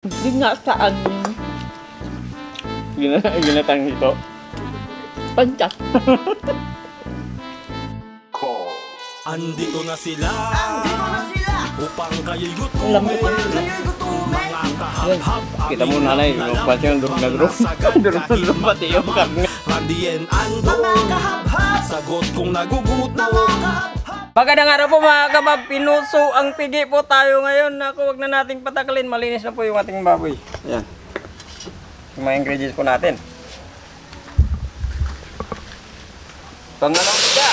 Ginasaan. Ginatang ito. Pantas. Andito na sila. Upang kayo'y Alam mo gutumin. pa. Mga kahap-hap. Kita mo nanay, pati yung durog na durog. Durog na durog pati yung karne. Randian ando. Sagot kong nagugutom. Magandang araw po mga kabab, pinuso ang pigi po tayo ngayon. Naku, wag na nating patakalin, malinis na po yung ating baboy. Ayan. Yung mga ingredients po natin. Pangalawang piga.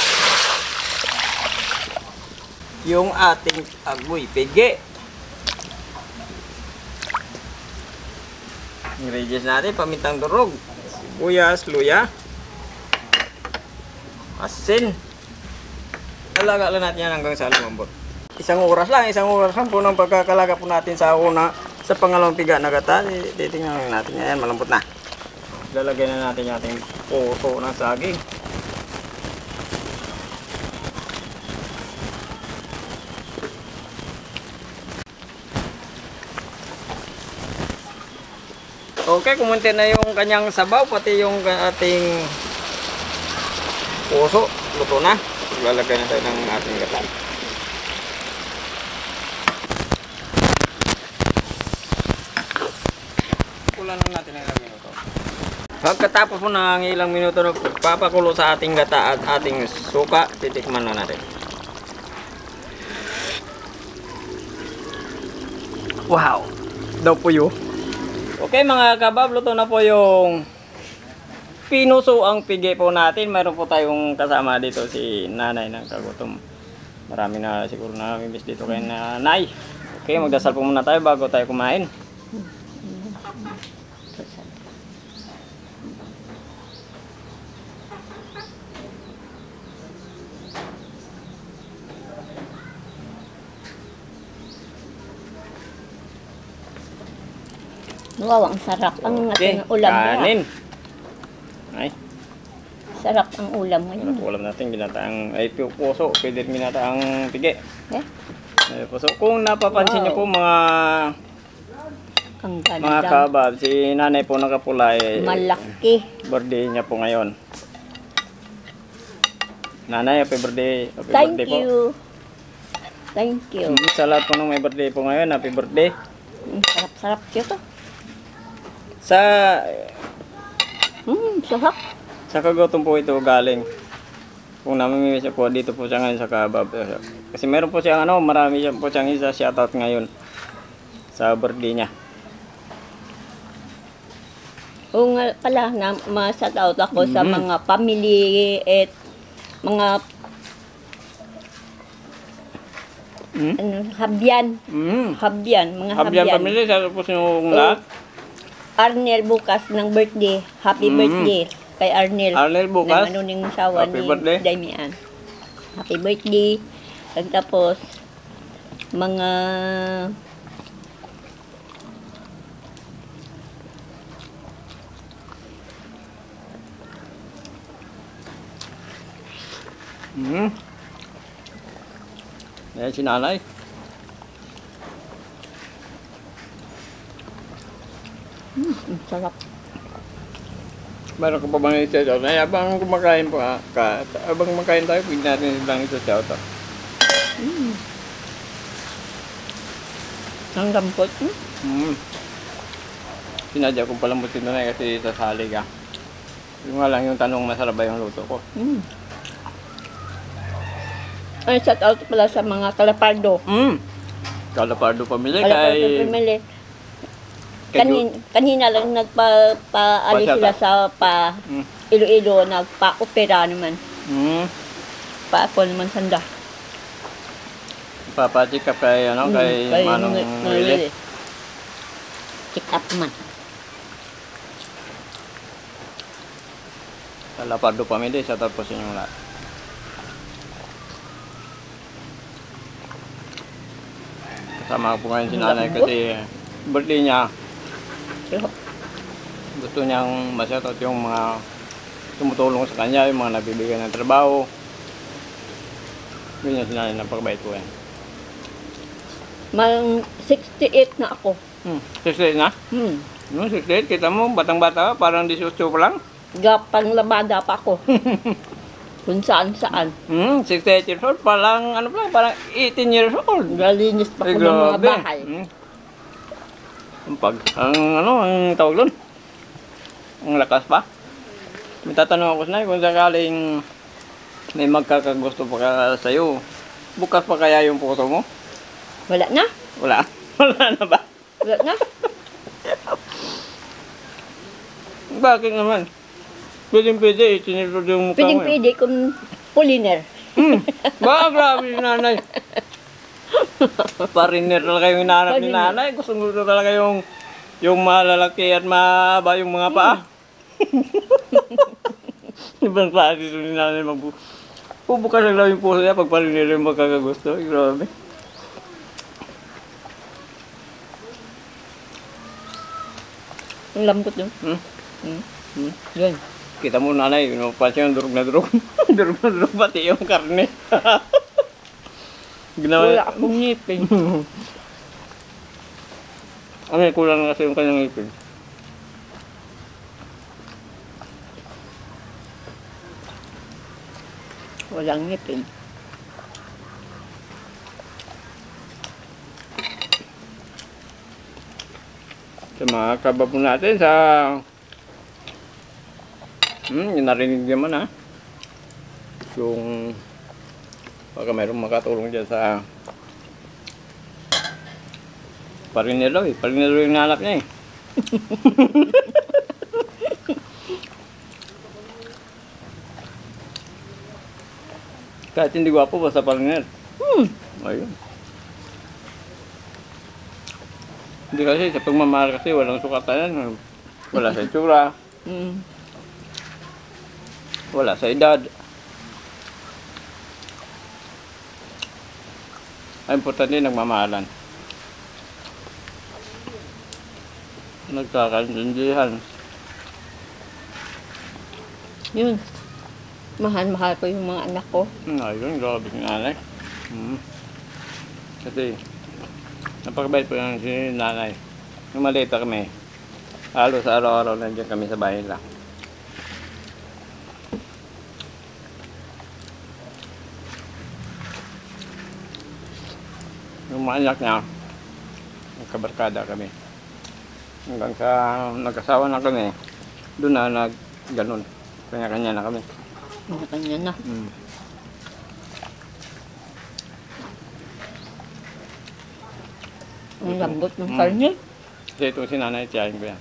Yung ating agoy pigi. Ingredients natin, pamintang durog, sibuyas, luya, asin. Alaga lang natin yan hanggang sa lumambot. Isang oras lang po ng pagkakalaga po natin sa una, sa pangalawang piga na gata. Titingnan natin yan, malambot na. Lalagay na natin yung ating puso ng saging. Okay, kumunti na yung kanyang sabaw, pati yung ating puso, luto na. Lalagay na tayo ng ating gata. Kulang lang natin ng ilang minuto. Pagkatapos po ng ilang minuto na papakulo sa ating gata at ating suka, titikman na natin. Wow! Daw po yun. Okay mga kabab, luto na po yung pinuso ang pigi po natin. Mayroon po tayong kasama dito si nanay ng kagutom. Marami na siguro na namimiss dito kay nanay. Okay, magdasal po muna tayo bago tayo kumain. Wow, ang sarap ang ating ulam. Kanin. Ay, Sarap ang ulam ngayon. ulam natin ginataang ay puso, pwede rin ginataang pigi. Eh? Ay, puso. Kung napapansin niyo po Ang mga ganda. kabab, si nanay po nakapula eh, Malaki. birthday niya po ngayon. Nanay, happy birthday. Happy Thank birthday po. you. Thank you. Sa lahat po ng may birthday po ngayon, happy birthday. Sarap-sarap dito. Sa Sarap. sa kagutom po ito galing. Kung namimiss siya po, dito po siya ngayon sa kabab. Kasi meron po siyang marami siya po siyang isa shoutout ngayon sa birthday niya. Oo nga pala, ma-shoutout ako sa mga family at mga habyan. Habyan, mga Habyan habyan. family, sa po yung lahat. Arnel bukas ng birthday. Happy birthday kay Arnel. Arnel bukas. Ng ning sawa Happy ni birthday. Damian. Happy birthday. Tapos mga Ayan si nanay. sarap. Meron ko pa bang i-shoutout? Ay, abang kumakain po abang kumakain tayo, pwede natin lang i-shoutout. Ang lambot. Sinadya kong palambutin na kasi sasali ka. Yung nga lang yung tanong, masarap ba yung luto ko? Ay, shoutout pala sa mga Kalapardo. Kalapardo pamilya Kalapardo kay... family. Kanina lang nagpa-alis sila sa Iloilo, nagpa-opera naman. Pa-ako naman sanda. Papacheck up kay, kay Manong Noelle. Check up man. Kalapardo pamilya, shoutout po sa inyong lahat. Kasama ko po ngayon si nanay kasi birthday niya. Gusto niyang ma-shoutout yung mga tumutulong sa kanya, yung mga nabibigyan ng trabaho. Ganyan si nanay, napakabait po yan. 68 na ako. 68 na? Hmm. 68, kita mo, batang-bata, parang 18 pa lang. Gapang labada pa ako. Kung saan-saan. 68 years old, parang, ano pa lang, parang 18 years old. Galinis pa Ay, ko ng mga grabe. bahay. Ang tawag doon? Ang lakas pa. May tatanong ako sa kung sakaling may magkakagusto pa ka sa'yo, bukas pa kaya yung puso mo? Wala na. Wala. Wala na ba? Wala na. Bakit naman? Pwede, itinirod yung mukha mo. Pwedeng-pwede kung puliner. Ba, grabe si nanay. Pariner talaga yung hinahanap ni Pariner. nanay. Gusto talaga yung malalaki at mahaba yung mga paa. Ibang klase ito ni nanay bubukas lang lang yung puso niya pag pariner yung magkakagusto. Grabe. Ang lambot yun. Yun. Kita mo nanay, pansin yung durog na durog. Durog na durog pati yung karne. Wala akong ngipin. Kulang na kasi yung kanyang ngipin. Walang ngipin. Sa mga kababo natin sa yung narinig naman ha. Yung baka mayroong makatulong dyan sa parinero eh. Parinero yung nahanap niya eh. Kahit hindi gwapo basta pariner. Ayun. Hindi kasi sa pagmamahal kasi walang sukatan. Wala sa itsura. Wala sa edad. Ang importante nagmamahalan. Nagkakaintindihan. Yun. Mahal-mahal ko yung mga anak ko. Ayun, grabe si nanay. Kasi, napakabait po yung si nanay. Nung malita kami, halos araw-araw nandiyan kami sa bahay lang. Yung mga anak niya, nagkabarkada kami. Hanggang sa nagkasawa na kami, doon na ganun. Kanya-kanya na kami. Kanya na. Ang lambot ng karne. Kasi itong si nanay, tiyahin ko yan.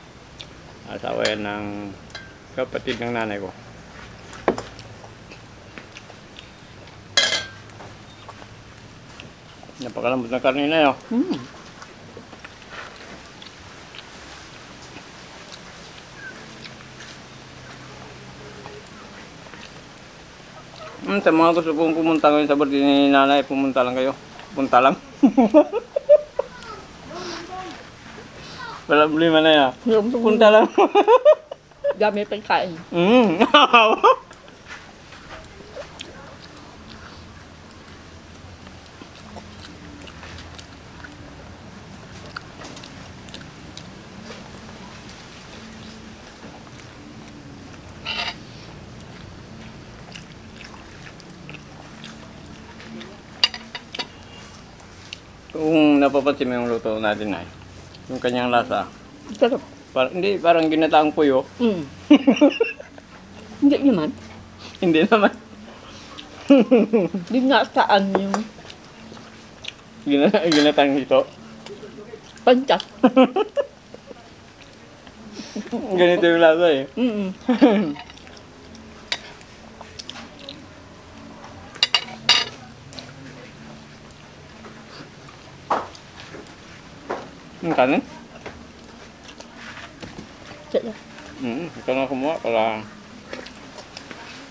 Asawa yan ng kapatid ng nanay ko. Napakalambot ng karne na yun. Sa mga gusto pong pumunta ngayon sa birthday ni nanay, pumunta lang kayo. Punta lang. Wala problema na yan. Punta lang. Dami pagkain. Kung napapansin mo yung luto natin ay, yung kanyang lasa, Sarap. parang ginataang puyo. Hindi naman. Hindi naman. Hindi nga saan yung Ginataang ito. pancas. Ganito yung lasa eh. Yung kanin? Sarap. Ikaw na kumuha para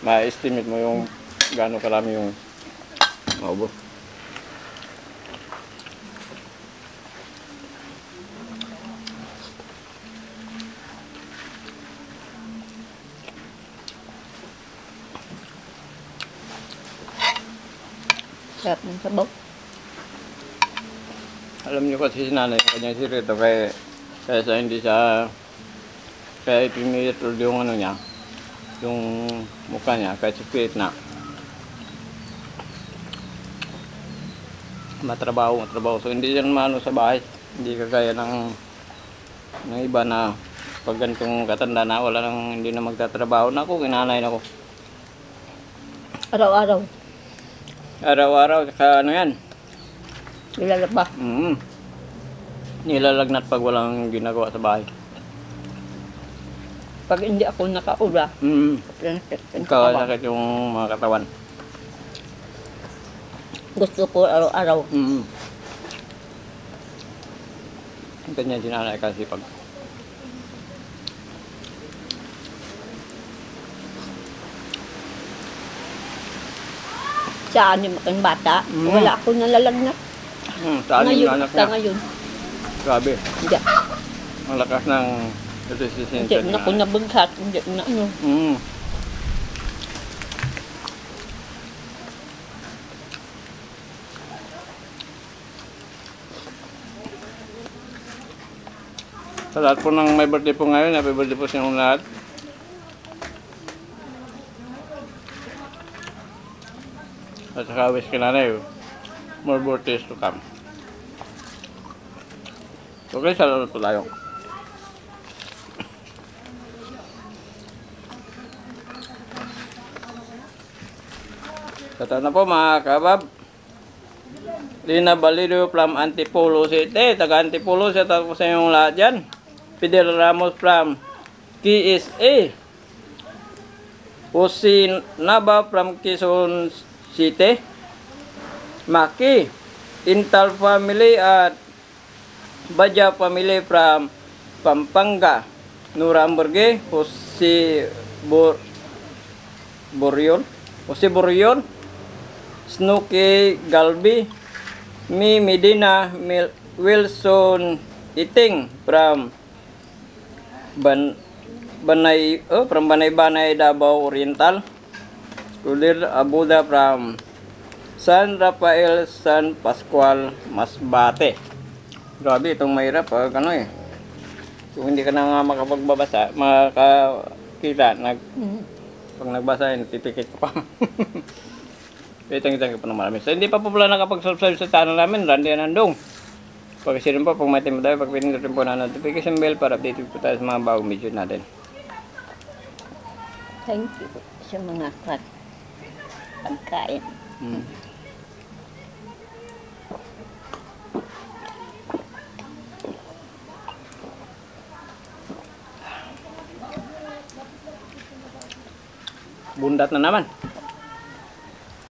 ma-estimate mo yung gaano karami yung maubos. Sarap ng sabaw. Alam niyo kasi si nanay, yung kanyang sirito, kaya sa hindi siya, kaya 18 years old yung ano niya, yung mukha niya, kahit split na. Matrabaho. So hindi yan maano sa bahay. Hindi kagaya ng iba na pag ganitong katanda na wala nang hindi na magtatrabaho na ako, kinanay na ako. Araw-araw. Araw-araw, saka ano yan? Nilalaba. Nilalagnat pag walang ginagawa sa bahay. Pag hindi ako nakaula, Sakit yung mga katawan. gusto ko araw-araw. Ganyan si nanay kasi pag Sa anim akong bata, wala ako nalalagnat. sa anim Ngayon, na anak hasta niya. ngayon. Grabe. Hindi. Ang lakas ng Hindi resistensya na ako nabaghat. Hindi na ano. Sa lahat po ng may birthday po ngayon, happy birthday po sa inyong lahat. At saka wish ka nanay, more birthdays to come. Okay, salamat po tayo. Tata na po mga kabab. Lina Balido from Antipolo City. Taga Antipolo City po sa inyong lahat dyan. Fidel Ramos from KSA. Jose Naba from Quezon City. Maki. Intal family at Baja family from Pampanga. Nura Amberge. Jose Boryon. Snooki Galbi. Mi Medina Wilson Iting from Banay Davao Oriental. Kulir Abuda from San Rafael San Pascual Masbate. Grabe itong mahirap pag ano eh. Kung hindi ka na nga makapagbabasa, makakita pag nagbasa yun, titikit ka pa. Thank you po na marami. So, hindi pa po pala nakapag-subscribe sa channel namin, Randy Anandong. Pag-share po, pag may time tayo, pag-pindutin po na notification bell para updated po tayo sa mga bagong video natin. Thank you sa mga pagkain. Bundat na naman.